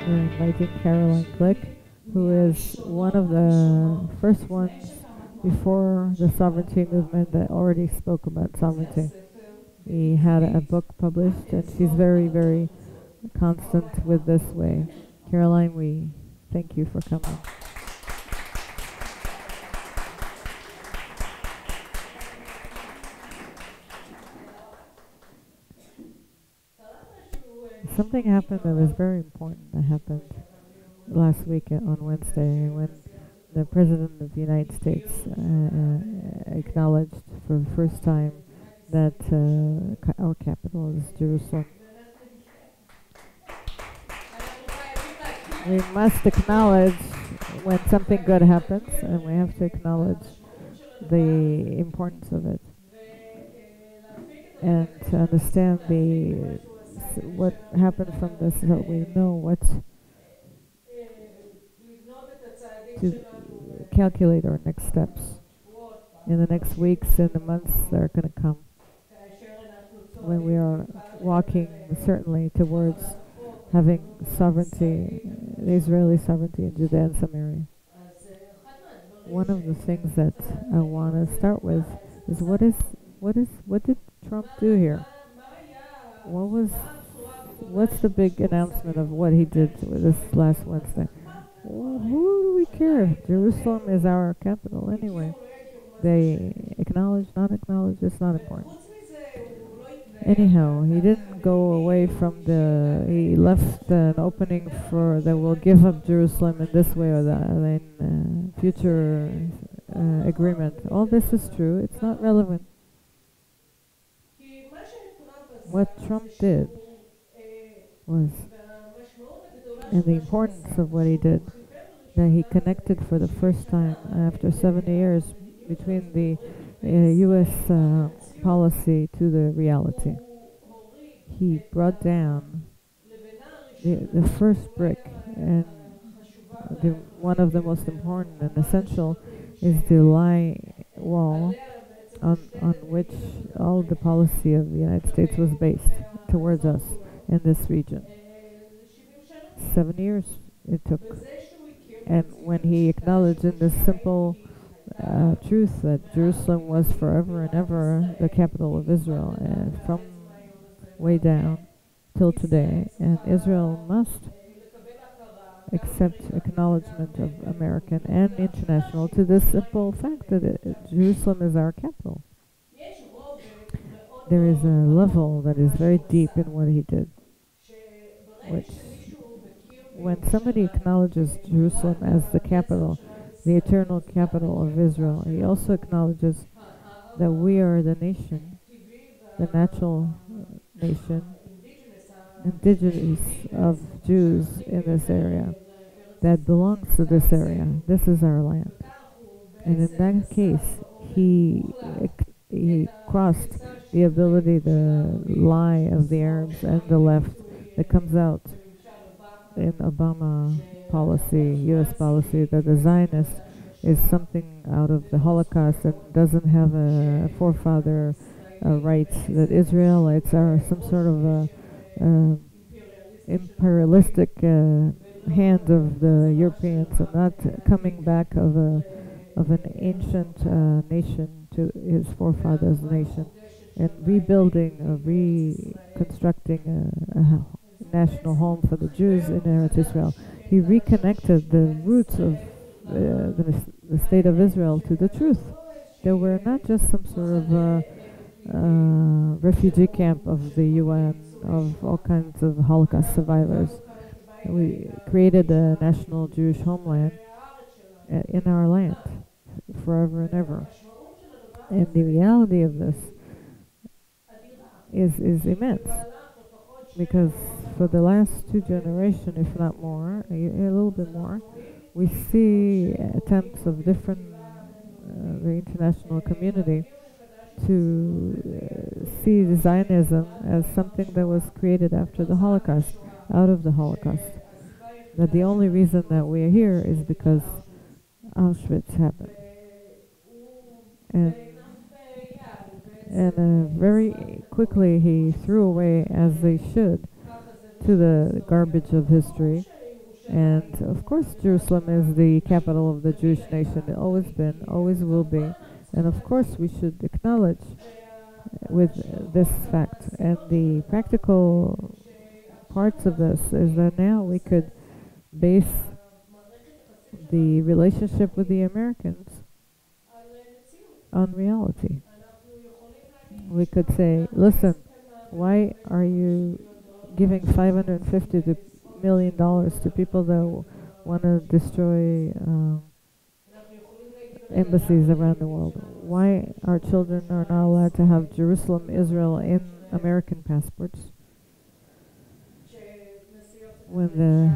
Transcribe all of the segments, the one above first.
We're inviting Caroline Glick, who is one of the first ones before the sovereignty movement that already spoke about sovereignty. He had a book published, and she's very, very constant with this way. Caroline, we thank you for coming. Something happened that was very important that happened last week on Wednesday when the President of the United States acknowledged for the first time that our capital is Jerusalem. We must acknowledge when something good happens, and we have to acknowledge the importance of it, and to understand what happened from this, so we know what to calculate our next steps in the next weeks and the months that are going to come, when we are walking certainly towards having sovereignty, the Israeli sovereignty in Judea and Samaria. One of the things that I want to start with is what did Trump do here? What's the big announcement of what he did this last Wednesday? Well, who do we care? Jerusalem is our capital anyway. They acknowledge, not acknowledge, it's not important. Anyhow, he didn't go away from he left an opening for that will give up Jerusalem in this way or that in future agreement. All this is true, it's not relevant. What Trump did was, and the importance of what he did, that he connected for the first time after 70 years between the U.S. policy to the reality. He brought down the first brick, and one of the most important and essential is the lie wall on which all the policy of the United States was based towards us in this region. 7 years it took. And when he acknowledged in this simple truth that Jerusalem was forever and ever the capital of Israel, from way down till today, and Israel must accept acknowledgement of American and international to this simple fact that Jerusalem is our capital. There is a level that is very deep in what he did, which when somebody acknowledges Jerusalem as the capital, the eternal capital of Israel, he also acknowledges that we are the nation, the natural nation, indigenous of Jews in this area, that belongs to this area. This is our land. And in that case, he crossed the ability, the lie of the Arabs and the left that comes out in Obama policy, U.S. policy, that the Zionist is something out of the Holocaust and doesn't have a forefather rights, that Israelites are some sort of imperialistic hand of the Europeans and not coming back of an ancient nation to his forefathers' nation, and rebuilding, reconstructing a national home for the Jews in Eretz Israel. He reconnected the roots of the state of Israel to the truth. They were not just some sort of refugee camp of the UN, of all kinds of Holocaust survivors. We created a national Jewish homeland in our land forever and ever. And the reality of this is immense, because for the last 2 generations, if not more, a little bit more, we see attempts of different, the international community, to see Zionism as something that was created after the Holocaust, out of the Holocaust. That the only reason that we are here is because Auschwitz happened. And very quickly he threw away, as they should, to the garbage of history, And of course, Jerusalem is the capital of the Jewish nation. It always been, always will be. And of course, we should acknowledge with this fact. And the practical parts of this is that now we could base the relationship with the Americans on reality. We could say, listen, why are you giving $550 million to people that want to destroy embassies around the world? Why our children are not allowed to have Jerusalem, Israel in American passports? When the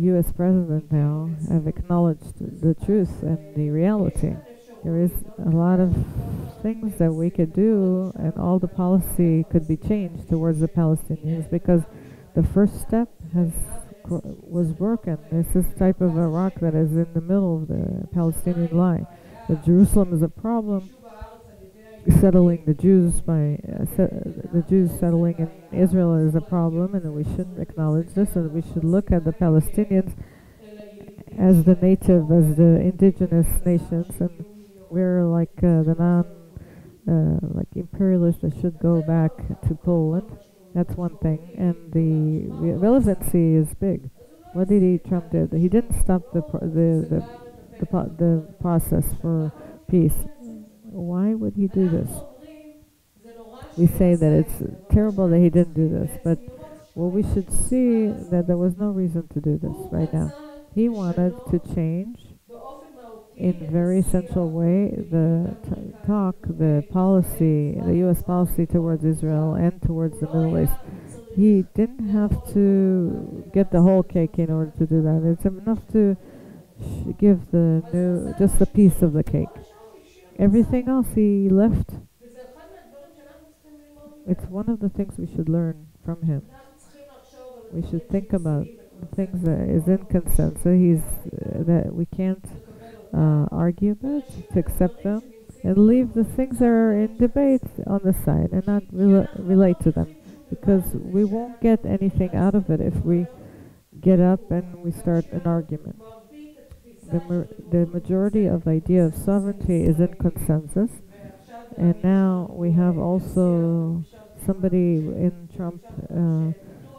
U.S. president now have acknowledged the truth and the reality, there is a lot of things that we could do, and all the policy could be changed towards the Palestinians, because the first step was broken. This is type of a rock that is in the middle of the Palestinian line. That Jerusalem is a problem. Settling the Jews the Jews settling in Israel is a problem, and we shouldn't acknowledge this, and we should look at the Palestinians as the native, as the indigenous nations, and we're like the like imperialists that should go back to Poland. That's one thing, and the relevancy is big. What did Trump did? He didn't stop the process for peace. Why would he do this? We say that it's terrible that he didn't do this, but well, we should see that there was no reason to do this right now. He wanted to change in a very essential way the talk, the policy, the U.S. policy towards Israel and towards the Middle East. He didn't have to get the whole cake in order to do that. It's enough to give just a piece of the cake. Everything else he left. It's one of the things we should learn from him. We should think about the things that is in consensus. That we can't argue about, to accept them, and leave the things that are in debate on the side and not relate to them, because we won't get anything out of it if we get up and we start an argument. The majority of the idea of sovereignty is in consensus, and now we have also somebody in Trump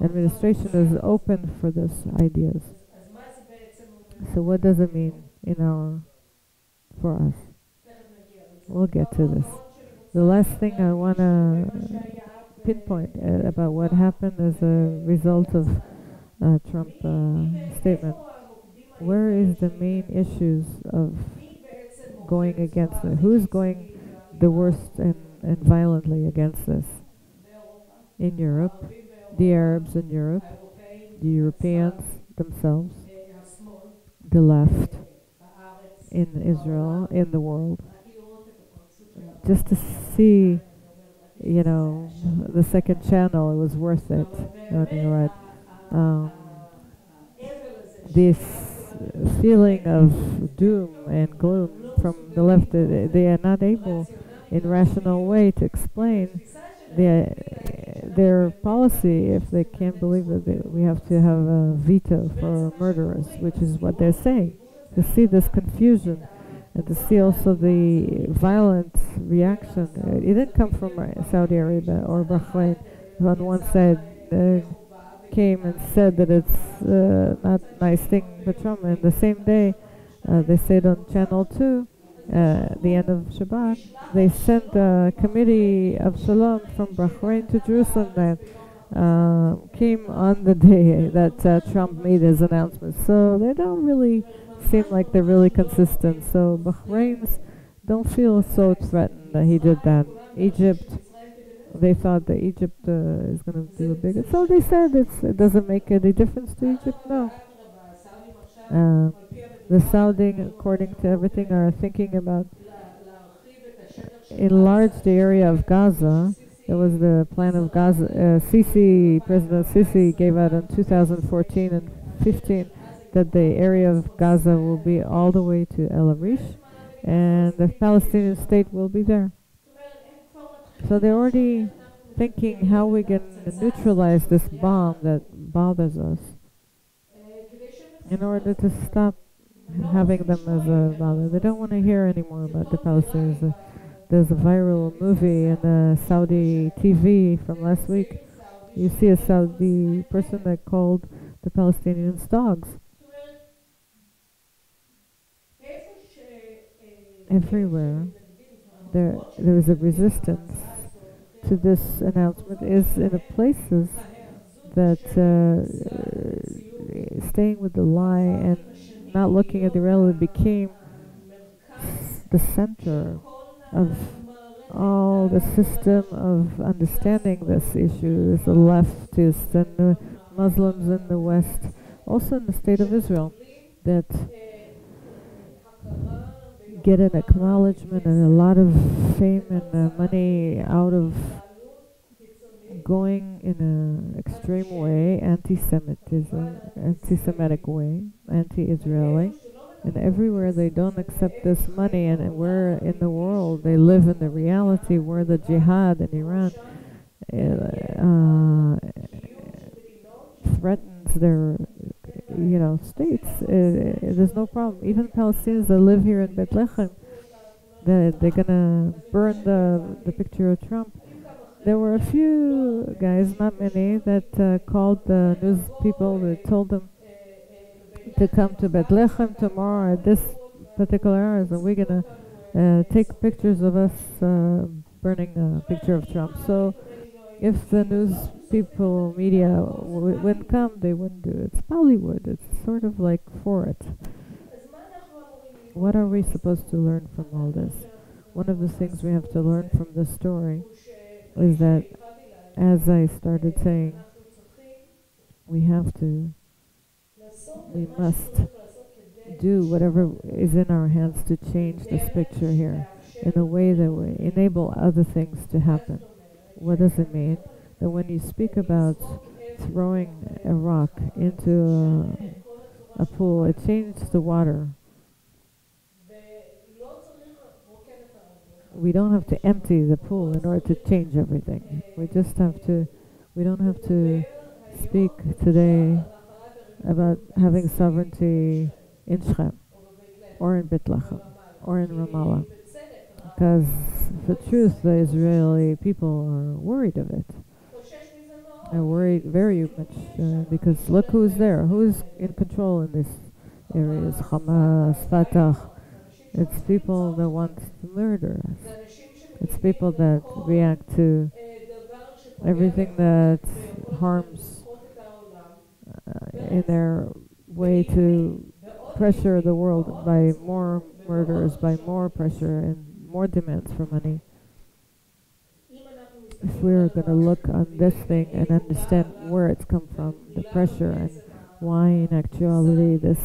administration is open for this ideas. So what does it mean for us? We'll get to this. The last thing I want to pinpoint about what happened as a result of Trump statement. Where is the main issues of going against it? Who's going the worst and violently against this? In Europe, the Arabs in Europe, the Europeans themselves, the left in Israel, in the world. Just to see, the second channel, it was worth it. This feeling of doom and gloom from the left, they are not able in rational way to explain their policy if they can't believe that we have to have a veto for murderers, which is what they're saying. To see this confusion and to see also the violent reaction. It didn't come from Saudi Arabia or Bahrain. On one side came and said that it's not a nice thing for Trump, and the same day they said on Channel 2 the end of Shabbat, they sent a committee of Shalom from Bahrain to Jerusalem that came on the day that Trump made his announcement. So they don't really seem like they're really consistent. So Bahrain's don't feel so threatened that he did that. Egypt, they thought that Egypt is going to do a big... So they said it doesn't make any difference to Egypt. No. The Saudi, according to everything, are thinking about enlarge the area of Gaza. It was the plan of Gaza. President Sisi gave out in 2014 and 15 that the area of Gaza will be all the way to El Arish, and the Palestinian state will be there. So they're already thinking how we can neutralize this bomb that bothers us. in order to stop having them as a bother. They don't want to hear anymore about the Palestinians. There's a viral movie in Saudi TV from last week. You see a Saudi person that called the Palestinians dogs. Everywhere there is a resistance to this announcement is in the places that staying with the lie and not looking at the reality became the center of all the system of understanding this issue. There's the leftists and the Muslims in the West, also in the state of Israel, that get an acknowledgement and a lot of fame and money out of going in an extreme way, anti-Semitic way, anti-Israeli. And everywhere they don't accept this money, and where in the world they live in the reality where the jihad in Iran threatens their states. There's no problem. Even Palestinians that live here in Bethlehem, they're gonna burn the picture of Trump. There were a few guys, not many, that called the news people that told them to come to Bethlehem tomorrow at this particular hours, and we're gonna take pictures of us burning a picture of Trump. So if the news people, media wouldn't come, they wouldn't do it. It's Bollywood. It's sort of like for it. What are we supposed to learn from all this? One of the things we have to learn from this story is that, as I started saying, we must do whatever is in our hands to change this picture here in a way that will enable other things to happen. What does it mean? That when you speak about throwing a rock into a pool, it changes the water. We don't have to empty the pool in order to change everything. We don't have to speak today about having sovereignty in Shechem, or in Bethlehem, or in Ramallah. Because for truth, the Israeli people are worried of it. They're worried very much because look who's there. Who's in control in these areas? Hamas, Fatah. It's people that want to murder us. It's people that react to everything that harms in their way to pressure the world by more murders, by more pressure and more demands for money. If we're going to look on this thing and understand where it's come from, the pressure, and why in actuality this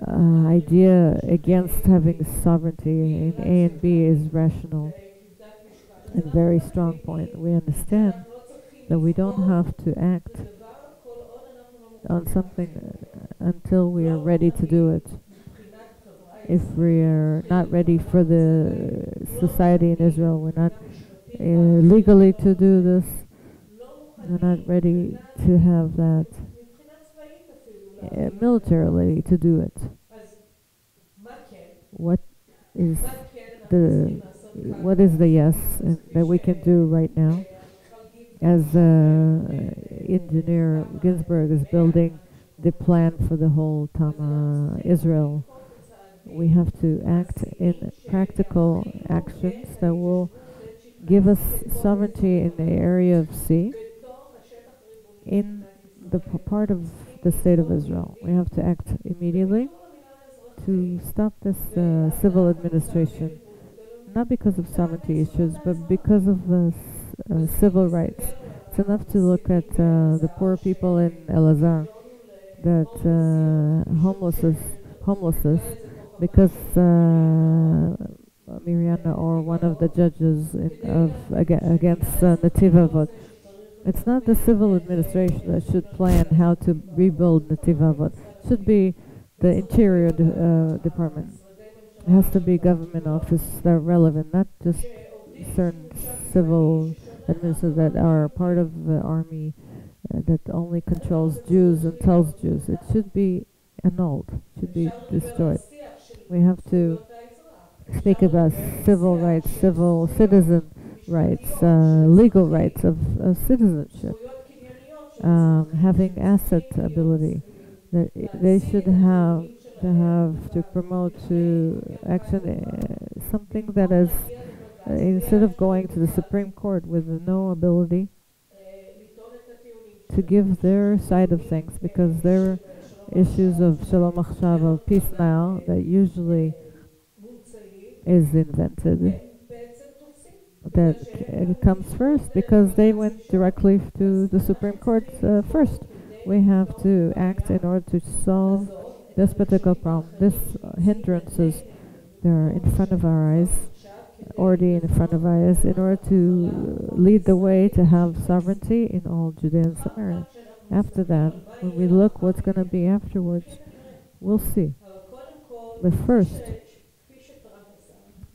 idea against having sovereignty in A and B is rational and very strong point, we understand that we don't have to act on something until we are ready to do it. If we are not ready for the society in Israel, we're not legally to do this, we're not ready to have that militarily to do it. What is the yes that we can do right now? As engineer Ginsburg is building the plan for the whole Tama Israel, we have to act in practical actions that will give us sovereignty in the area of C, in the part of the state of Israel. We have to act immediately to stop this civil administration, not because of sovereignty issues, but because of civil rights. It's enough to look at the poor people in Elazar, that homelessness, because Miriana or one of the judges against Nativ Avot. It's not the civil administration that should plan how to rebuild Nativ Avot. It should be the Interior Department. It has to be government offices that are relevant, not just certain civil administrators that are part of the army that only controls Jews and tells Jews. It should be annulled, should be destroyed. We have to speak about civil rights, civil citizen rights, legal rights of citizenship, having asset ability. That they should have to promote to actually something that is instead of going to the Supreme Court with no ability to give their side of things, because their issues of Shalom Achshav, of peace now, that usually is invented, that it comes first because they went directly to the Supreme Court first. We have to act in order to solve this particular problem. These hindrances, they're in front of our eyes, already in front of our eyes, in order to lead the way to have sovereignty in all Judea and Samaria. After that, when we look what's going to be afterwards, we'll see. But first,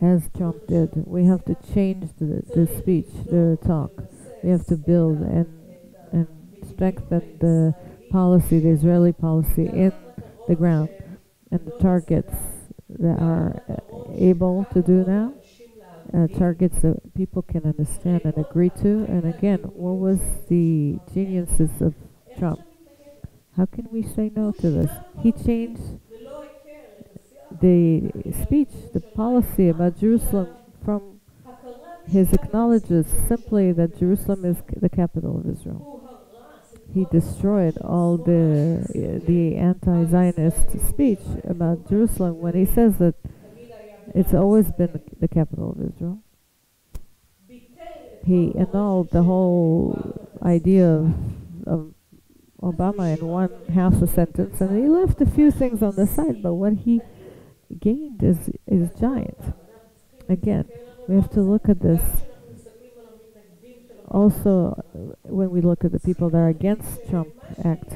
as Trump did, we have to change the speech, the talk. We have to build and strengthen the policy, the Israeli policy, in the ground, and the targets that are able to do now, targets that people can understand and agree to. And again, what was the geniuses of Trump? How can we say no to this? He changed the speech, the policy about Jerusalem, from his acknowledges simply that Jerusalem is the capital of Israel. He destroyed all the anti-Zionist speech about Jerusalem when he says that it's always been the capital of Israel. He annulled the whole idea of Obama in one half a sentence, and he left a few things on the side, but what he gained is giant. Again, we have to look at this. Also, when we look at the people that are against Trump Act,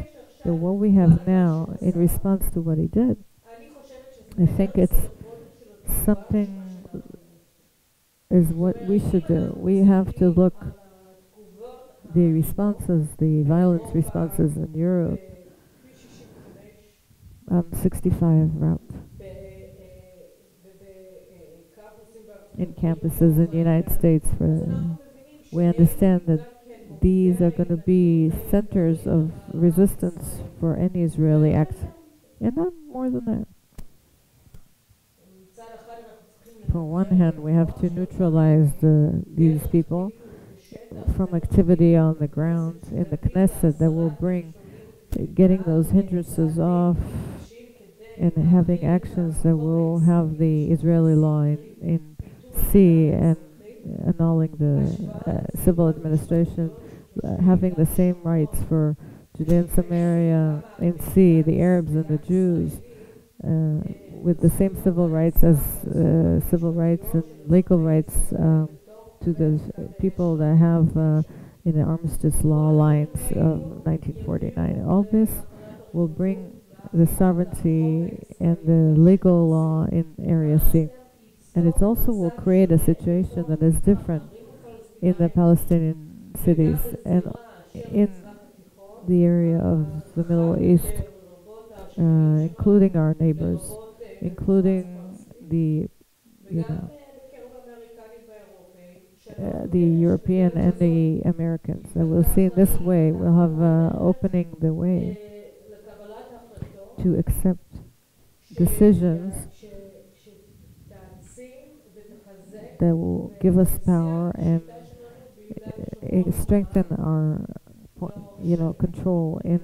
that what we have now in response to what he did, I think it's something is what we should do. We have to look the responses, the violence responses in Europe on 65 route, in campuses in the United States. We understand that these are going to be centers of resistance for any Israeli act, and not more than that. For one hand, we have to neutralize these people from activity on the ground in the Knesset that will bring getting those hindrances off and having actions that will have the Israeli law in C and annulling the civil administration, having the same rights for Judea and Samaria in C, the Arabs and the Jews, with the same civil rights as civil rights and legal rights to the people that have in the armistice law lines of 1949. All this will bring the sovereignty and the legal law in Area C. And it also will create a situation that is different in the Palestinian cities and in the area of the Middle East, including our neighbors, including the, the European and the Americans. And we'll see in this way, we'll have opening the way to accept decisions that will give us power and strengthen our, control in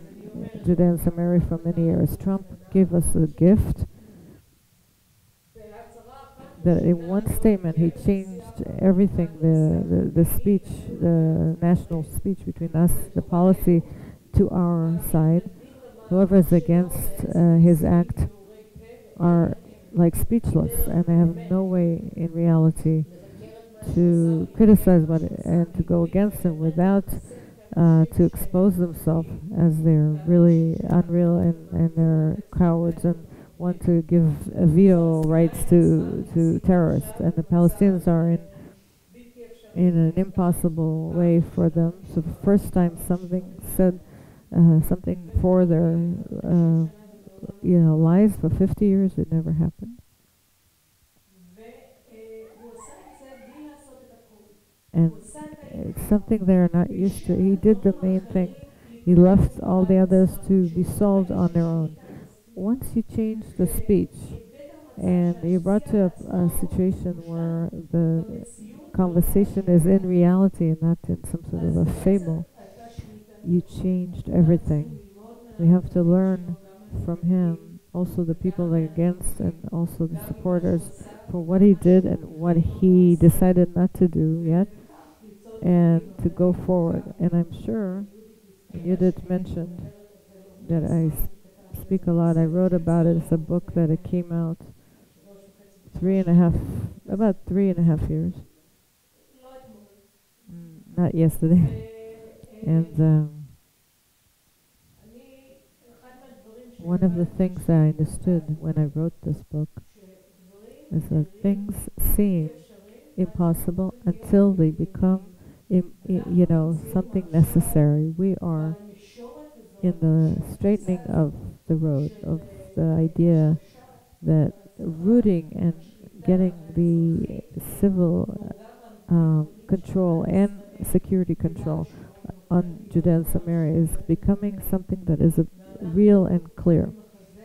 Judea and Samaria for many years. Trump gave us a gift that in one statement he changed everything, the speech, the national speech between us, the policy to our side. Whoever is against his act are like speechless, and they have no way in reality to criticize and to go against him without to expose themselves as they're really unreal and they're cowards and want to give veto rights to terrorists. And the Palestinians are in an impossible way for them. So the first time something said something for their lies for 50 years, it never happened. And it's something they're not used to. He did the main thing. He left all the others to be solved on their own. Once you change the speech, and you brought to a situation where the conversation is in reality and not in some sort of a fable, you changed everything. We have to learn from him, also the people against and also the supporters, for what he did and what he decided not to do yet, and to go forward. And I'm sure, Judith mentioned that I speak a lot. I wrote about it. It's a book that it came out about 3.5 years. Not yesterday. And one of the things I understood when I wrote this book is that things seem impossible until they become, something necessary. We are in the straightening of the road, of the idea that rooting and getting the civil control and security control on Judea and Samaria is becoming something that is real and clear.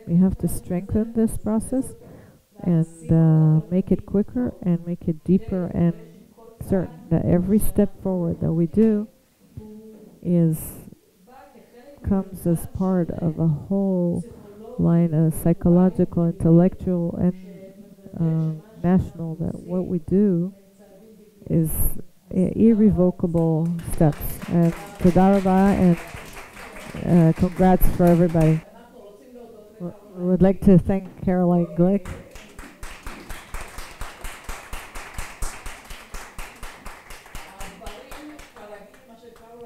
We have to strengthen this process and make it quicker and make it deeper and certain that every step forward that we do comes as part of a whole line of psychological, intellectual, and national, that what we do is irrevocable steps. And Toda Rabah, and congrats for everybody. We would like to thank Caroline Glick.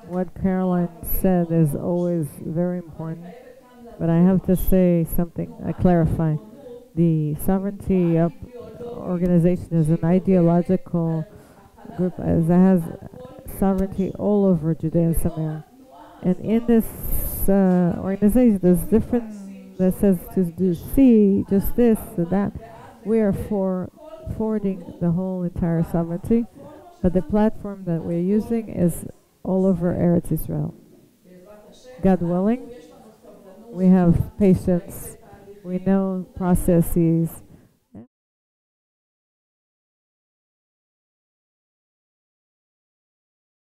What Caroline said is always very important, but I have to say something, I clarify. The Sovereignty Up organization is an ideological group that has sovereignty all over Judea and Samaria. And in this organization, there's different that says to do just this or that. We are for forwarding the whole entire sovereignty, but the platform that we're using is all over Eretz Israel. God willing, we have patience, we know processes,